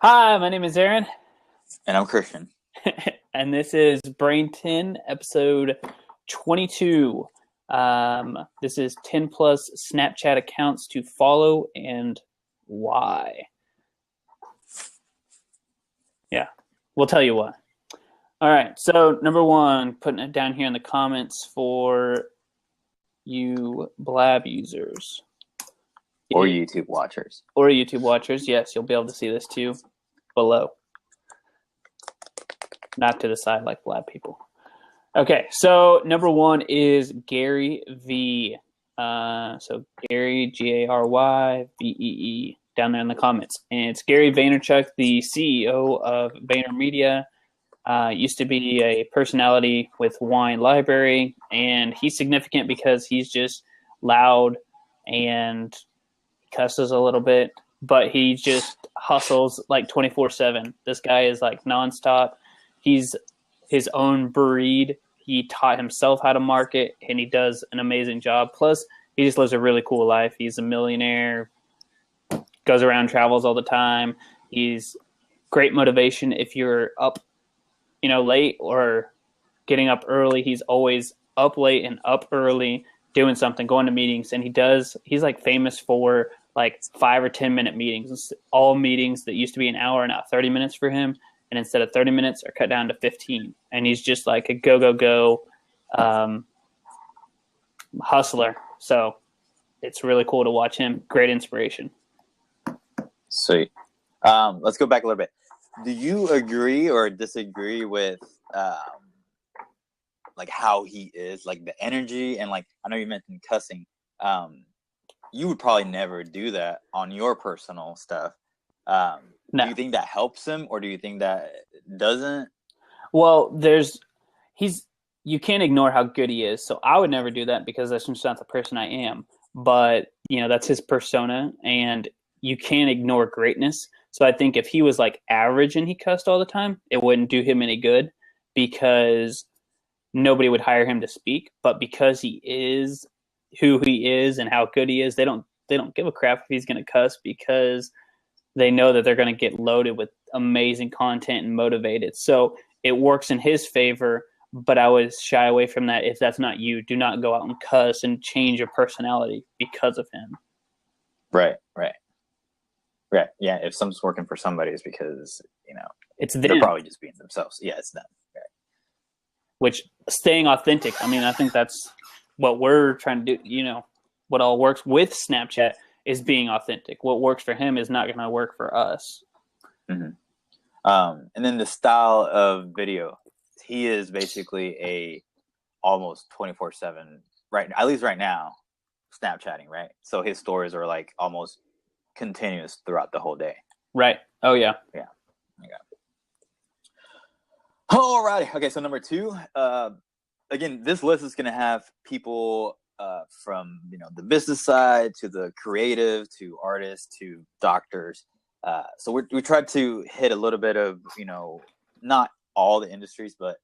Hi, my name is Aaron, And I'm Christian. and this is Brain 10, episode 22. This is 10 plus Snapchat accounts to follow and why. Yeah, we'll tell you why. All right, so number one, putting it down here in the comments for you Blab users Or YouTube watchers. or YouTube watchers. Yes, you'll be able to see this too below, not to the side like Blab people. Okay, so number one is GaryVee. So Gary, GaryVee, down there in the comments. And it's Gary Vaynerchuk, the CEO of VaynerMedia. Used to be a personality with Wine Library, and he's significant because he's just loud and cusses a little bit, but he just hustles like 24/7. This guy is like nonstop. He's his own breed. He taught himself how to market, and he does an amazing job. Plus, he just lives a really cool life. He's a millionaire, goes around, travels all the time. He's great motivation if you're up, late or getting up early. He's always up late and up early doing something, going to meetings, and he's like famous for like 5 or 10 minute meetings. All meetings that used to be an hour are now 30 minutes for him, and instead of 30 minutes are cut down to 15. And he's just like a go hustler. So it's really cool to watch him. Great inspiration. Sweet. Let's go back a little bit. Do you agree or disagree with like how he is, like the energy, and like I know you mentioned cussing. You would probably never do that on your personal stuff. No. Do you think that helps him, or do you think that doesn't? Well, you can't ignore how good he is. So I would never do that because that's just not the person I am. But, that's his persona, and you can't ignore greatness. So I think if he was like average and he cussed all the time, it wouldn't do him any good because nobody would hire him to speak. But because he is who he is and how good he is, they don't give a crap if he's going to cuss because they know that they're going to get loaded with amazing content and motivated. So it works in his favor, but I would shy away from that. If that's not you, do not go out and cuss and change your personality because of him. Right. Yeah, if something's working for somebody, it's because, It's they're them. probably just being themselves. Yeah, it's them. Right. Which, staying authentic, I think that's what we're trying to do. What all works with Snapchat is being authentic. What works for him is not going to work for us. Mm-hmm. And then the style of video, he is basically a almost 24/7, right? At least right now, Snapchatting, right? So his stories are like almost continuous throughout the whole day. Right. Oh, yeah. Yeah. Okay. Alrighty. Okay, so number two, again, this list is going to have people from, the business side to the creative to artists to doctors. So we tried to hit a little bit of, not all the industries, but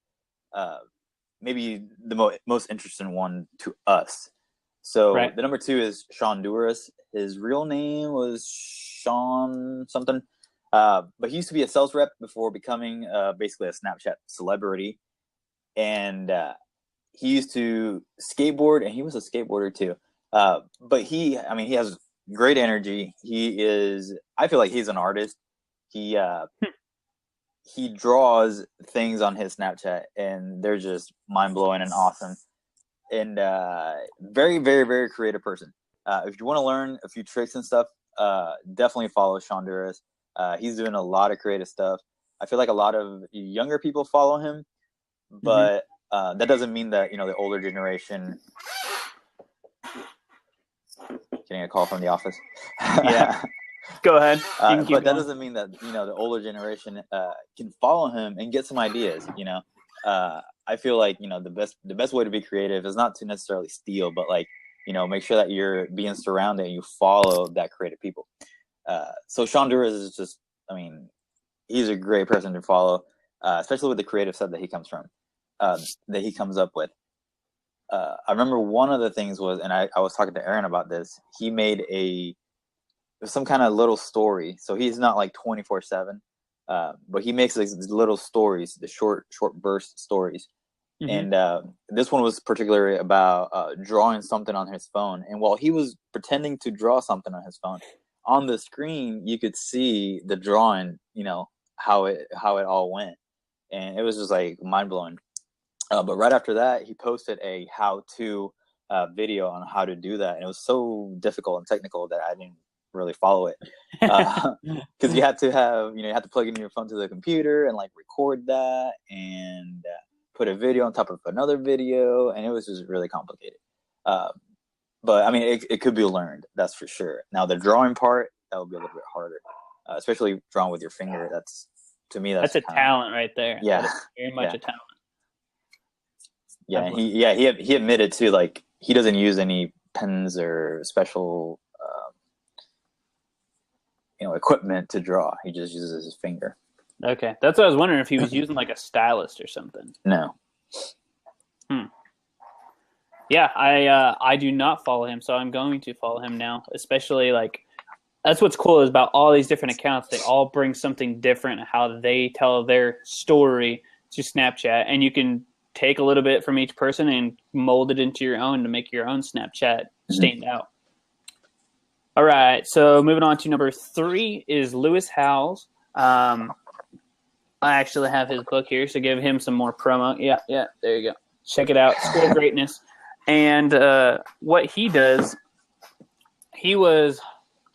maybe the most interesting one to us. So Right. the number two is Shawn Derr. His real name was Shawn something. But he used to be a sales rep before becoming basically a Snapchat celebrity. And he used to skateboard, and he was a skateboarder too. But he has great energy. I feel like he's an artist. He draws things on his Snapchat, and they're just mind-blowing and awesome. And very, very, very creative person. If you want to learn a few tricks and stuff, definitely follow Shawn Derr. He's doing a lot of creative stuff. I feel like a lot of younger people follow him, but that doesn't mean that, the older generation. Getting a call from the office. Yeah. Go ahead. But that doesn't mean that, the older generation can follow him and get some ideas. I feel like, the best way to be creative is not to necessarily steal, but like, make sure that you're being surrounded and you follow that creative people. So Shawn Derr is just, he's a great person to follow, especially with the creative side that he comes from, that he comes up with. I remember one of the things was, and I was talking to Aaron about this, he made a some kind of little story. So he's not like 24/7, but he makes these little stories, the short burst stories. Mm-hmm. And this one was particularly about drawing something on his phone. And while he was pretending to draw something on his phone, on the screen you could see the drawing, how it all went, and it was just like mind blowing. But right after that, he posted a how-to video on how to do that, and it was so difficult and technical that I didn't really follow it, because you have to have you have to plug in your phone to the computer and like record that and put a video on top of another video, and it was just really complicated. But I mean, it could be learned, that's for sure. Now the drawing part, that would be a little bit harder, especially drawing with your finger. To me, that's a talent right there. Yeah, that is very much a talent. Yeah, he admitted too, like he doesn't use any pens or special equipment to draw. He just uses his finger. Okay, that's what I was wondering, if he was using like a stylist or something. No. Yeah, I do not follow him, so I'm going to follow him now. Especially like, that's what's cool is about all these different accounts. They all bring something different, how they tell their story to Snapchat, and you can take a little bit from each person and mold it into your own to make your own Snapchat stand out. All right, so moving on to number 3 is LewisHowes. I actually have his book here, so give him some more promo. Yeah, there you go. Check it out, School of Greatness. And what he does, he was,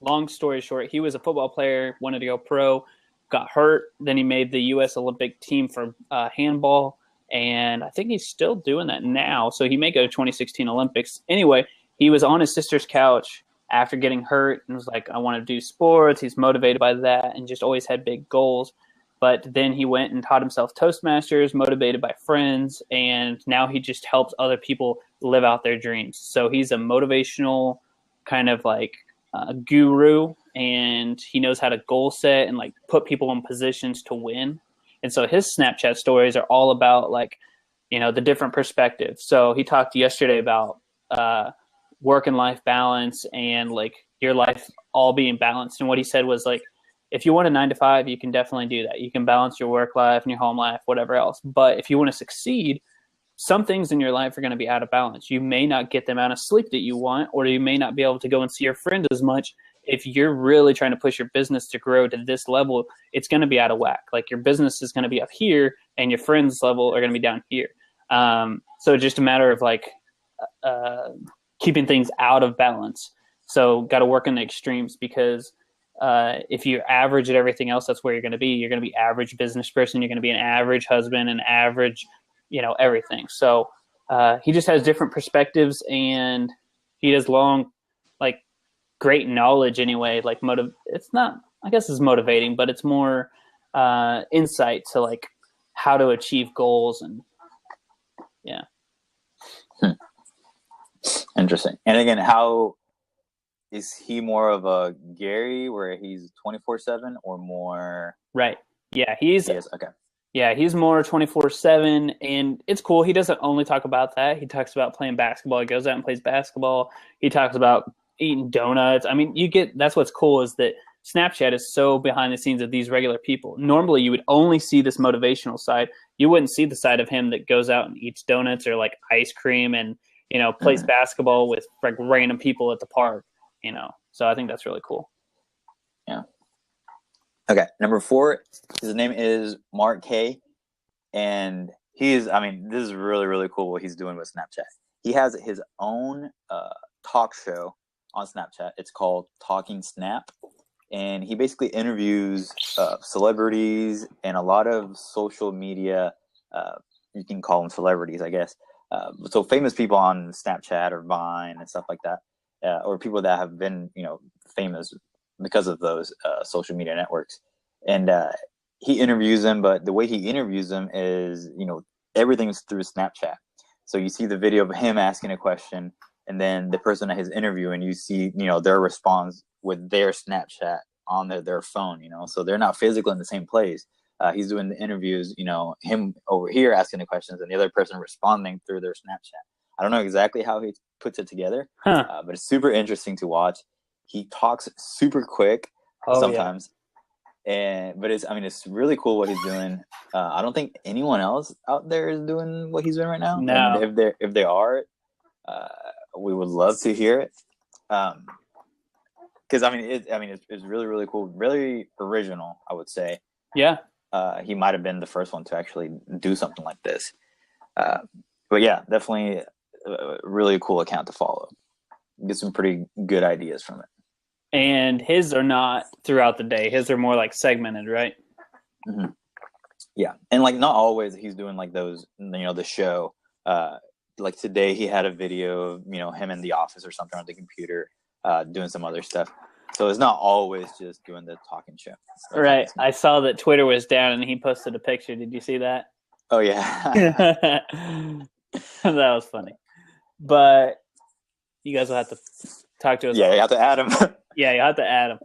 long story short, he was a football player, wanted to go pro, got hurt. Then he made the U.S. Olympic team for handball, and I think he's still doing that now. So he may go to 2016 Olympics. Anyway, he was on his sister's couch after getting hurt and was like, I want to do sports. He's motivated by that and just always had big goals. But then he went and taught himself Toastmasters, motivated by friends, and now he just helps other people live out their dreams. So he's a motivational kind of like guru, and he knows how to goal set and like put people in positions to win. And so his Snapchat stories are all about like, the different perspectives. So he talked yesterday about work and life balance and like your life all being balanced. And what he said was like, if you want a 9-to-5, you can definitely do that. You can balance your work life and your home life, whatever else. But if you want to succeed, some things in your life are going to be out of balance. You may not get the amount of sleep that you want, or you may not be able to go and see your friend as much. If you're really trying to push your business to grow to this level, it's going to be out of whack. Like your business is going to be up here and your friends' level are going to be down here. So it's just a matter of like keeping things out of balance. So got to work in the extremes, because if you're average at everything else, that's where you're going to be. You're going to be average business person. You're going to be an average husband, an average, everything. So he just has different perspectives, and he does great knowledge anyway. Like it's not, I guess it's motivating, but it's more insight to like how to achieve goals. And yeah. Interesting. And again, how is he more of a Gary where he's 24/7 or more? Right. Yeah. He's okay. Yeah, he's more 24/7, and it's cool. He doesn't only talk about that. He talks about playing basketball. He goes out and plays basketball. He talks about eating donuts. I mean, that's what's cool, is that Snapchat is so behind the scenes of these regular people. Normally, you would only see this motivational side. You wouldn't see the side of him that goes out and eats donuts or like ice cream and, plays basketball with like random people at the park, So I think that's really cool. Yeah. Okay, number 4, his name is Mark K, and this is really, really cool what he's doing with Snapchat. He has his own talk show on Snapchat. It's called Talking Snap, and he basically interviews celebrities and a lot of social media, you can call them celebrities, I guess. So famous people on Snapchat or Vine and stuff like that, or people that have been, famous because of those social media networks. And he interviews them, but the way he interviews them is, everything's through Snapchat. So you see the video of him asking a question, and then the person at his interview, and you see, their response with their Snapchat on their phone, so they're not physically in the same place. He's doing the interviews, him over here asking the questions and the other person responding through their Snapchat. I don't know exactly how he puts it together, but it's super interesting to watch. he talks super quick Oh yeah. sometimes, but it's really cool what he's doing. I don't think anyone else out there is doing what he's doing right now, and No. if they are, we would love to hear it. Because it's really really cool, really original, I would say. Yeah. He might have been the first one to actually do something like this. But yeah, definitely a really cool account to follow. Get some pretty good ideas from it. And his are not throughout the day. His are more like segmented, right? Mm-hmm. Yeah, and like not always he's doing like those, the show. Like today he had a video of him in the office or something on the computer, doing some other stuff. So it's not always just doing the talking show. Right. I saw that Twitter was down and he posted a picture. Did you see that? Oh yeah. That was funny. But you guys will have to talk to us. Yeah, you have to add him. Yeah, you have to add him.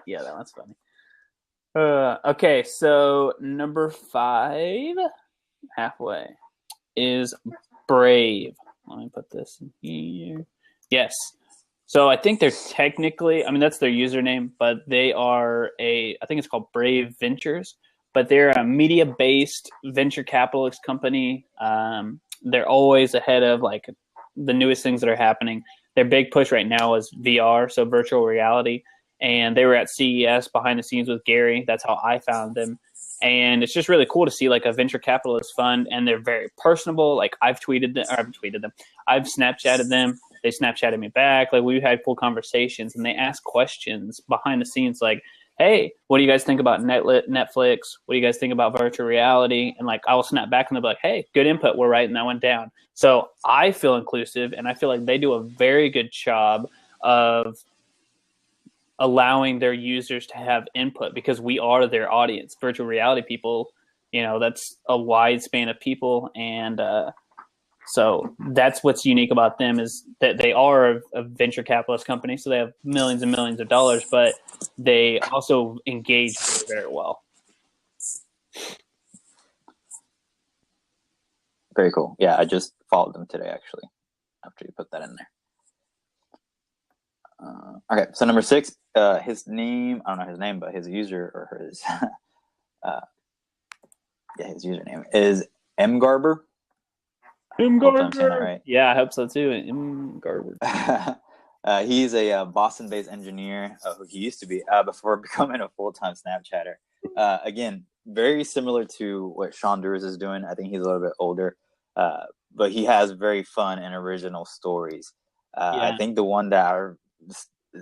Yeah, that one's funny. Okay, so number 5, halfway, is Brave. Let me put this in here. Yes. So I think they're technically, that's their username, but they are I think it's called Brave Ventures, but they're a media-based venture capitalist company. They're always ahead of like the newest things that are happening. Their big push right now is VR, so virtual reality. And they were at CES behind the scenes with Gary. That's how I found them. And it's just really cool to see like a venture capitalist fund, and they're very personable. Like I've Snapchatted them. They Snapchatted me back. Like we've had cool conversations, and they ask questions behind the scenes like, hey, what do you guys think about Netflix? What do you guys think about virtual reality? And like I will snap back and they'll be like, hey, good input. We're writing that one down. So I feel inclusive, and I feel like they do a very good job of allowing their users to have input, because we are their audience. Virtual reality people, that's a wide span of people. And so that's what's unique about them, is that they are a venture capitalist company. So they have millions and millions of dollars, but they also engage very well. Very cool. Yeah, I just followed them today, actually, after you put that in there. Okay, so number 6, his name, I don't know his name, but his user, or his, his username is Garber. Garber. Right. Yeah, I hope so too. Garber. He's a Boston-based engineer, who he used to be before becoming a full-time Snapchatter. Again, very similar to what Shawn Derr is doing. I think he's a little bit older, but he has very fun and original stories. I think the one that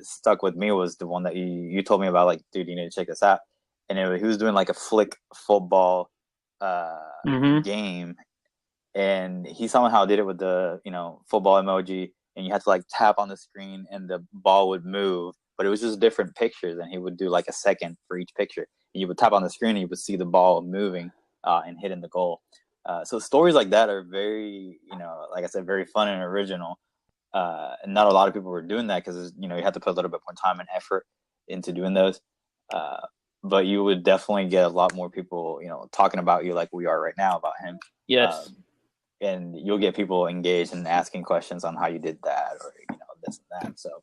stuck with me was the one that you told me about. Like, dude, you need to check this out. And he was doing like a flick football game, and he somehow did it with the football emoji, and you had to like tap on the screen and the ball would move, but it was just different pictures, and he would do like a second for each picture. And you would tap on the screen and you would see the ball moving and hitting the goal. So stories like that are very, like I said, very fun and original. And not a lot of people were doing that, because you have to put a little bit more time and effort into doing those. But you would definitely get a lot more people, talking about you like we are right now about him. Yes. And you'll get people engaged and asking questions on how you did that, or this and that. So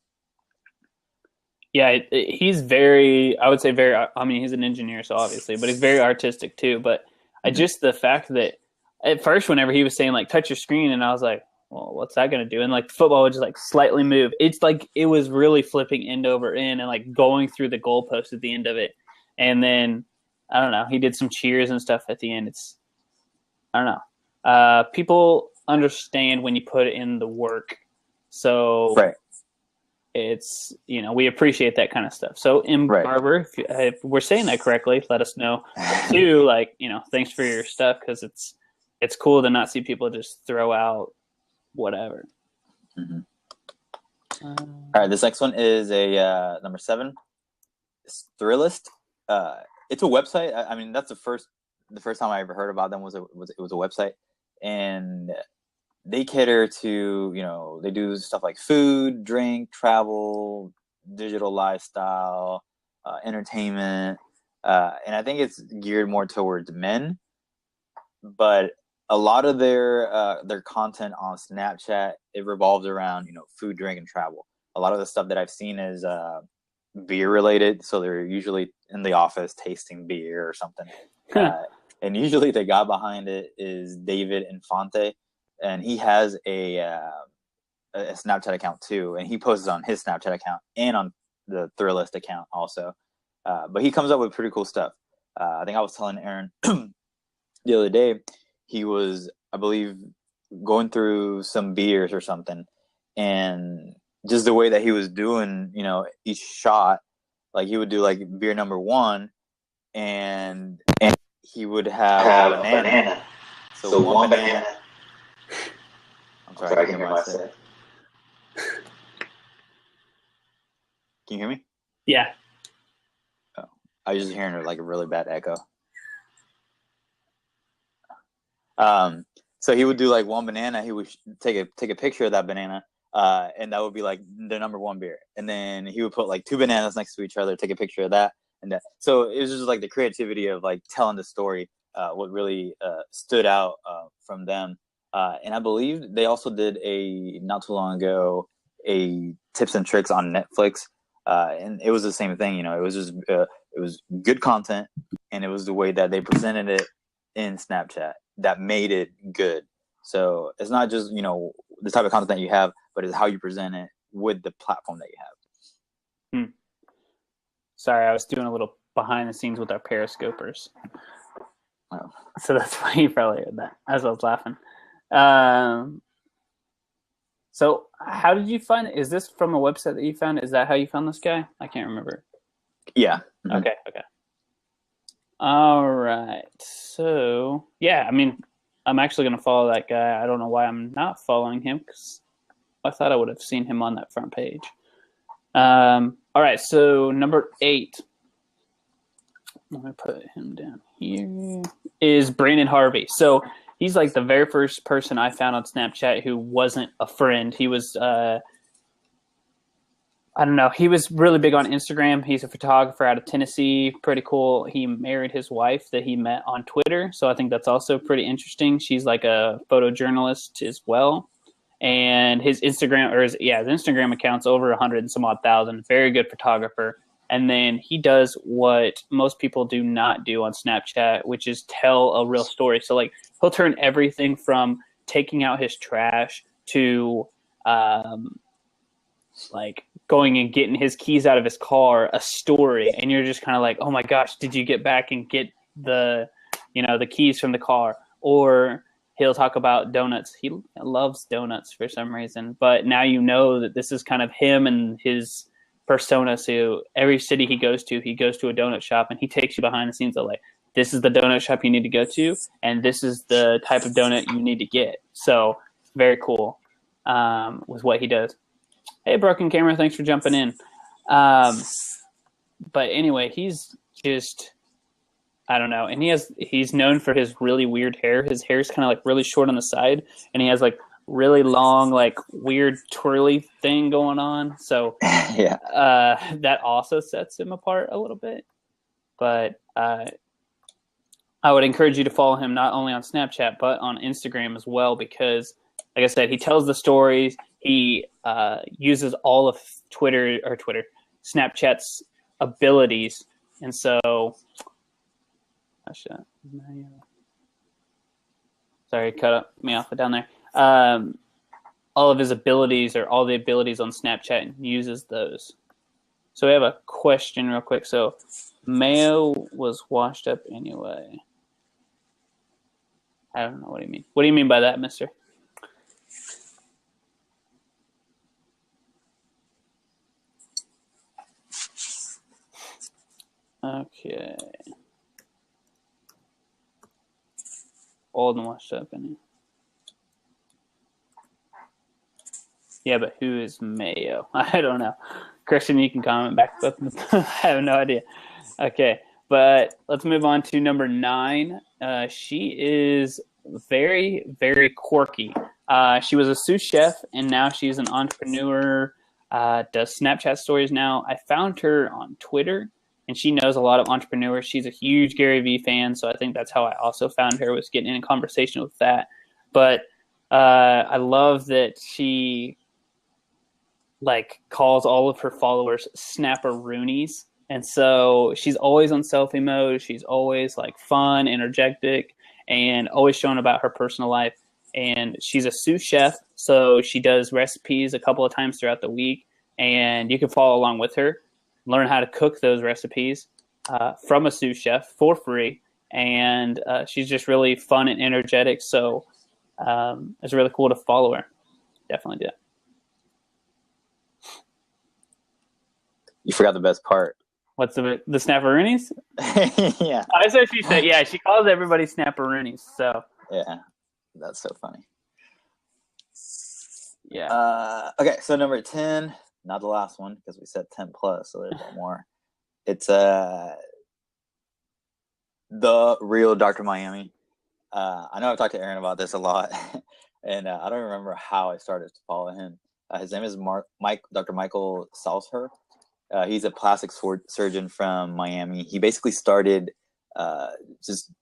yeah, he's very, I would say very, he's an engineer, so obviously, but he's very artistic too. But just the fact that at first, whenever he was saying like touch your screen, and I was like, well, what's that going to do? And like the football would just like slightly move. It's like it was really flipping end over end and like going through the goalpost at the end of it. And then I don't know, he did some cheers and stuff at the end. I don't know. People understand when you put in the work, so right. It's we appreciate that kind of stuff. So Garber, if we're saying that correctly, let us know too. Like thanks for your stuff, because it's cool to not see people just throw out whatever. All right, this next one is a number 7. It's Thrillist. It's a website. I mean, that's the first time I ever heard about them was a website, and they cater to they do stuff like food, drink, travel, digital lifestyle, entertainment, and I think it's geared more towards men, but a lot of their content on Snapchat, it revolves around food, drink, and travel. a lot of the stuff that I've seen is beer related. So they're usually in the office tasting beer or something. And usually the guy behind it is David Infante, and he has a Snapchat account too, and he posts on his Snapchat account and on the Thrillist account also. But he comes up with pretty cool stuff. I think I was telling Aaron the other day, he was, I believe, going through some beers or something, and just the way that he was doing, you know, each shot, like he would do like beer number 1, and he would have a banana. So one banana. I'm sorry, I can hear myself. Can you hear me? Yeah. Oh, I was just hearing like a really bad echo. So he would do like one banana. He would take a picture of that banana, and that would be like the number 1 beer. And then he would put like 2 bananas next to each other, take a picture of that, and that. So it was just like the creativity of like telling the story. What really stood out from them. And I believe they also did not too long ago, a tips and tricks on Netflix. And it was the same thing, you know, it was just, it was good content, and it was the way that they presented it in Snapchat that made it good. So it's not just, you know, the type of content that you have, but it's how you present it with the platform that you have. Sorry, I was doing a little behind the scenes with our periscopers. Oh. So that's why you probably heard that as I was laughing. So how did you find it? Is this from a website that you found? Is that how you found this guy? I can't remember. Yeah. Mm-hmm. Okay. All right. So, yeah, I mean, I'm actually going to follow that guy. I don't know why I'm not following him, because I thought I would have seen him on that front page. All right. So number 8. Let me put him down here. Is Brandon Harvey. So he's like the very first person I found on Snapchat who wasn't a friend. He was, I don't know. He was really big on Instagram. He's a photographer out of Tennessee. Pretty cool. He married his wife that he met on Twitter. So I think that's also pretty interesting. She's like a photojournalist as well. And his Instagram account's over 100 and some odd thousand. Very good photographer. And then he does what most people do not do on Snapchat, which is tell a real story. So, like, he'll turn everything from taking out his trash to, like, going and getting his keys out of his car, a story. And you're just kind of like, oh, my gosh, did you get back and get the keys from the car? Or he'll talk about donuts. He loves donuts for some reason. But now you know that this is kind of him and his persona. So every city he goes to a donut shop, and he takes you behind the scenes of like, this is the donut shop you need to go to, and this is the type of donut you need to get. So very cool with what he does. Hey, Broken Camera, thanks for jumping in. But anyway, he's just, I don't know. And he's known for his really weird hair. His hair's kind of like really short on the side, and he has like really long, like weird twirly thing going on. So Yeah. That also sets him apart a little bit. But I would encourage you to follow him not only on Snapchat, but on Instagram as well, because like I said, he tells the stories. He uses all of Snapchat's abilities. And so, sorry, cut me off down there. All of his abilities, or all the abilities on Snapchat, and uses those. So we have a question real quick. So Mayo was washed up anyway. I don't know what do you mean. What do you mean by that, mister? Okay. Old and washed up anyway. Yeah, but who is Mayo? I don't know. Christian, you can comment back. I have no idea. Okay, but let's move on to number 9. She is very, very quirky. She was a sous chef, and now she's an entrepreneur, does Snapchat stories now. I found her on Twitter, and she knows a lot of entrepreneurs. She's a huge GaryVee fan, so I think that's how I also found her, was getting in a conversation with that. But I love that she like calls all of her followers snapperoonies. And so she's always on selfie mode. She's always like fun, energetic, and always showing about her personal life. And she's a sous chef, so she does recipes a couple of times throughout the week. And you can follow along with her, learn how to cook those recipes from a sous chef for free. And she's just really fun and energetic. So it's really cool to follow her. Definitely do that. You forgot the best part. What's the snapperoonies? Yeah. I said she said, yeah, she calls everybody snapperoonies. So yeah, that's so funny. Yeah. Okay, so number 10, not the last one because we said 10 plus, so there's one more. It's the real Dr. Miami. I know I've talked to Aaron about this a lot, and I don't remember how I started to follow him. His name is Dr. Michael Salzher. He's a plastic surgeon from Miami. He basically started just,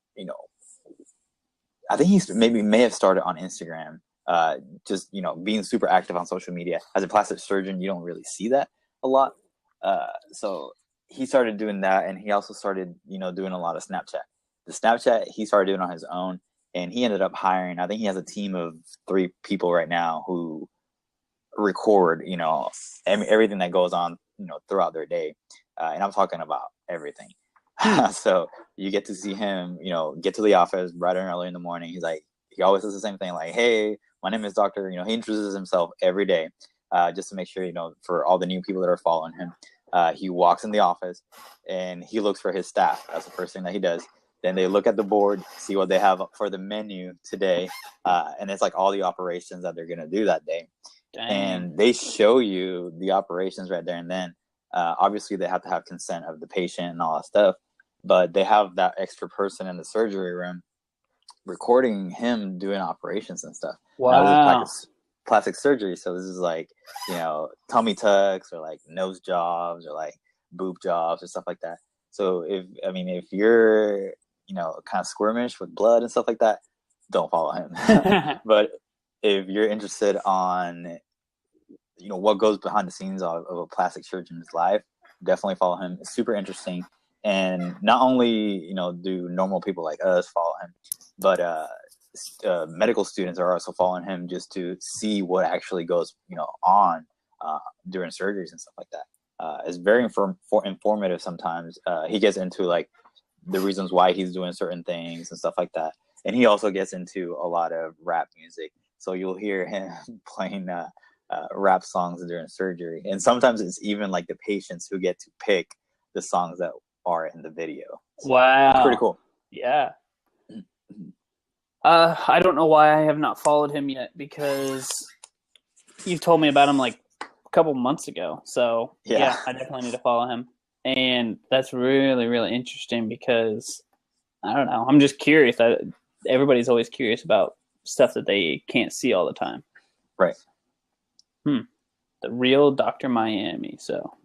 I think he may have started on Instagram, just, being super active on social media. As a plastic surgeon, you don't really see that a lot. So he started doing that, and he also started, doing a lot of Snapchat. The Snapchat he started doing on his own, and he ended up hiring, I think he has a team of 3 people right now who record, everything that goes on, throughout their day. And I'm talking about everything. So you get to see him, get to the office bright and early in the morning. He always says the same thing, like, hey, my name is Doctor. He introduces himself every day, just to make sure, for all the new people that are following him. He walks in the office and he looks for his staff. That's the first thing that he does. Then they look at the board, see what they have for the menu today. And it's like all the operations that they're going to do that day. Dang. And they show you the operations right there and then. Obviously, they have to have consent of the patient and all that stuff, but they have that extra person in the surgery room recording him doing operations and stuff. Wow. Now, this is plastic surgery, so this is like, tummy tucks or like nose jobs or like boob jobs or stuff like that. So if you're, kind of squirmish with blood and stuff like that, don't follow him. But if you're interested on, what goes behind the scenes of a plastic surgeon's life, definitely follow him. It's super interesting. And not only, do normal people like us follow him, but medical students are also following him just to see what actually goes, on during surgeries and stuff like that. It's very informative sometimes. He gets into like the reasons why he's doing certain things and stuff like that. And he also gets into a lot of rap music. So you'll hear him playing rap songs during surgery. And sometimes it's even like the patients who get to pick the songs that are in the video. So, wow. Pretty cool. Yeah. I don't know why I have not followed him yet, because you've told me about him like a couple months ago. So yeah, I definitely need to follow him. And that's really, really interesting because, I don't know, I'm just curious. Everybody's always curious about stuff that they can't see all the time. Right. The real Dr. Miami. So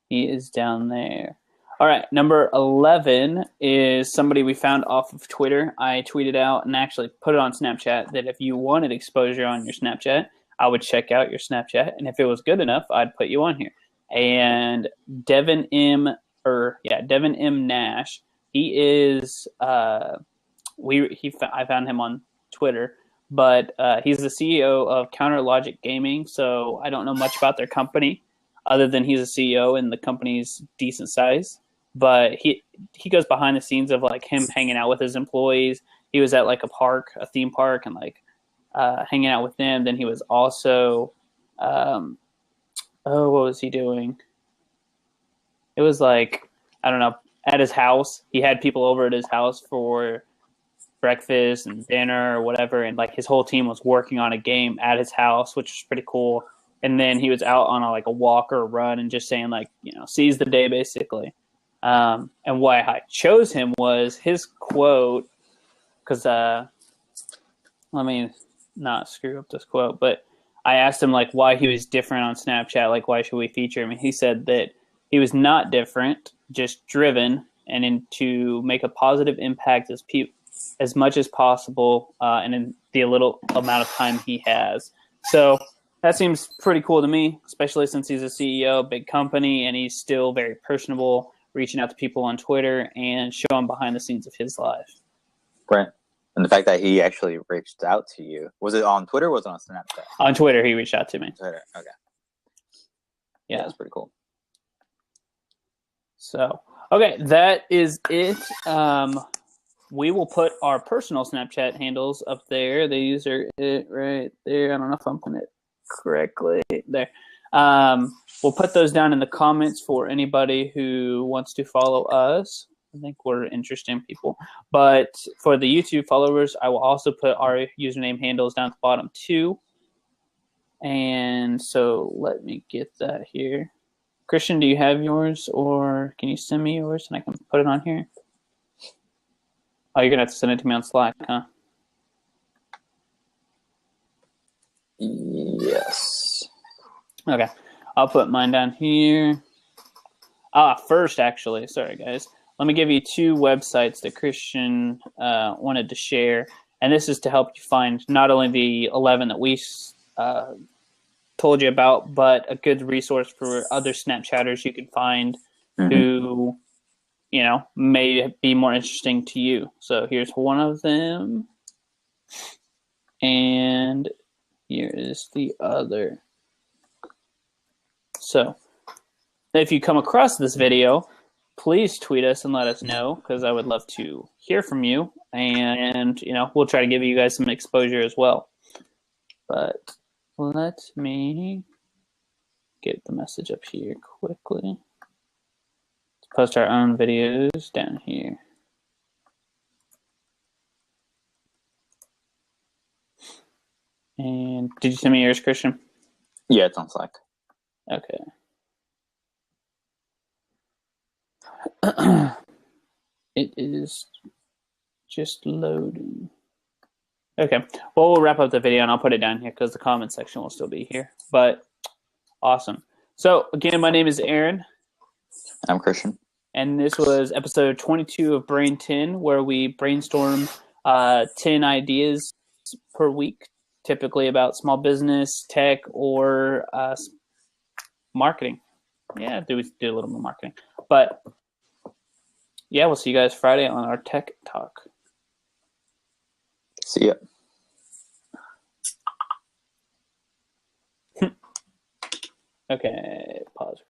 he is down there. All right. Number 11 is somebody we found off of Twitter. I tweeted out and actually put it on Snapchat that if you wanted exposure on your Snapchat, I would check out your Snapchat. And if it was good enough, I'd put you on here. And Devin M. Nash, he is, I found him on Twitter, but he's the CEO of Counter Logic Gaming. So I don't know much about their company other than he's a CEO and the company's decent size. But he goes behind the scenes of like him hanging out with his employees. He was at like a theme park, and like hanging out with them. Then he was also, what was he doing? It was like, I don't know, at his house. He had people over at his house for breakfast and dinner or whatever, and like his whole team was working on a game at his house, which was pretty cool. And then he was out on a walk or a run and just saying seize the day basically. And why I chose him was his quote, because let me not screw up this quote, but I asked him why he was different on Snapchat, why should we feature him? And he said that he was not different, just driven, and to make a positive impact as much as possible, and in the little amount of time he has. So That seems pretty cool to me, especially since he's a CEO, big company, and he's still very personable, reaching out to people on Twitter and showing behind the scenes of his life. Right. And the fact that he actually reached out to you. Was it on Twitter or was it on Snapchat? On Twitter, he reached out to me. Twitter, okay. Yeah, that's pretty cool. So, okay, that is it. We will put our personal Snapchat handles up there. These are it right there. I don't know if I'm putting it correctly. There. We'll put those down in the comments for anybody who wants to follow us. I think we're interesting people. But for the YouTube followers, I will also put our username handles down at the bottom too. And so let me get that here. Christian, do you have yours, or can you send me yours and I can put it on here? Oh, you're going to have to send it to me on Slack, huh? Yes. Okay. I'll put mine down here. First, actually, sorry, guys. Let me give you 2 websites that Christian wanted to share. And this is to help you find not only the 11 that we told you about, but a good resource for other Snapchatters you can find who, you know, may be more interesting to you. So here's one of them. And here is the other. So if you come across this video, please tweet us and let us know, because I would love to hear from you. And, you know, we'll try to give you guys some exposure as well. But let me get the message up here quickly. Let's post our own videos down here. And did you send me yours, Christian? Yeah, it's on Slack. Okay. It is just loading. Okay. Well, we'll wrap up the video and I'll put it down here because the comment section will still be here. But awesome. So again, my name is Aaron. I'm Christian. And this was episode 22 of Brain 10, where we brainstorm 10 ideas per week, typically about small business, tech, or marketing. Yeah, we do a little more marketing. But yeah, we'll see you guys Friday on our tech talk. See ya. Okay, pause.